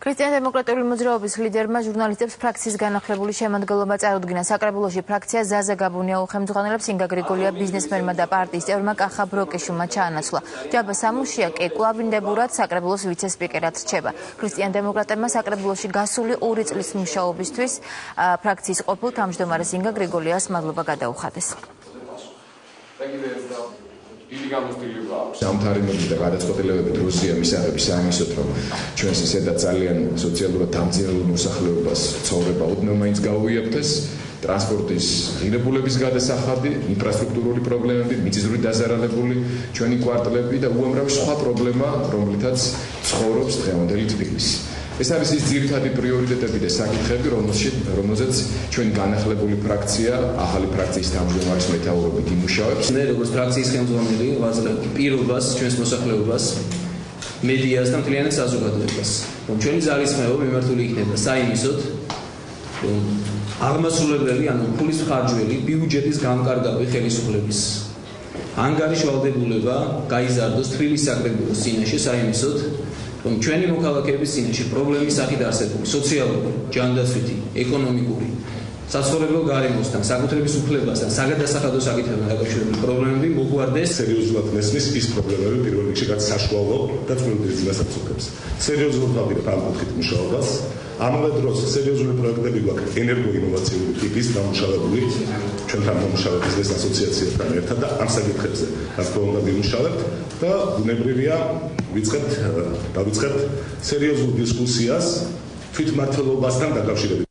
ქრისტიან-დემოკრატიული მოძრაობის ლიდერმა ჟურნალისტებს ფრაქციის განახლებული შემადგენლობა წარუდგინა. საკრებულოში ფრაქცია ზაზა გაბუნია უხელმძღვანელებს ინგა გრიგოლია ბიზნესმენმა და პარტიის წევრმა კახა ბროკიშვილმა ჩაანაცვლა. ჯაბა სამუშია კი კვლავინდებურად საკრებულოს ვიცე-სპიკერად რჩება. ქრისტიან-დემოკრატებმა საკრებულოში გასული 2 წლის მუშაობისთვის ფრაქციის ყოფილ თავმჯდომარეს ინგა გრიგოლიას მადლობა გადაუხადეს. Სამთარიმები და გადაწყვეტილებები დროშია მისაღები საიმისოთ, რომ ჩვენს ისედაც ძალიან სოციალურად დამძიმებულ მოსახლეობას ცხოვრება ოდნავ მაინც გაუიაფთეს, ტრანსპორტის ღირებულების გადასახადი, ინფრასტრუქტურული პრობლემები, მიწისძვრით დაზარალებული ჩვენი კვარტლები და უამრავი სხვა პრობლემა, რომლითაც ცხოვრობს დღევანდელი თბილისი. ეს არის ის ძირითადი პრიორიტეტები და საკითხები, რომელზეც ჩვენი განახლებული ფრაქცია, ახალი ფრაქციის თავმჯდომარის მეთაურობით იმუშავებს. მე როგორც ფრაქციის ხელმძღვანელი ვაძლევ პირობას ჩვენს მოსახლეობას, მედიას და მთლიანად საზოგადოებას, რომ ჩვენი ძალისხმევა მიმართული იქნება საიმისოდ, რომ აღმასრულებელი, ანუ ფულის მხარჯველი ბიუჯეტის გამკარგავი ხელისუფლების ანგარიშ ვალდებულება გაიზარდოს თბილისის საკრებულოს წინაშე საიმისოდ, რომ ჩვენი მოქალაქეების წინაშე პრობლემის სახით არსებული სოციალური, ჯანდაცვითი, ეკონომიკური, საცხოვრებელ გარემოსთან, საკუთრების უფლებასთან, საგადასახადო საკითხებთან დაკავშირებული პრობლემები მოგვარდეს. სერიოზულად მესმის ის პრობლემები პირველ რიგში რაც საშუალო და წვრილ ძინასაც უხებს. სერიოზულად ვაპირებ ამ კუთხით მუშაობას. ამავე დროს სერიოზული პროექტები გვაქვს ენერგოინოვაციური ტიპის დამუშავებული ჩვენთან მომუშავე ბიზნეს ასოციაციებთან ერთად და ამ საკითხებზე რა თქმა უნდა ვიმუშავებთ და ბუნებრივია დავიწყებთ სერიოზულ დისკუსიას თვითმმართველობასთან დაკავშირებით.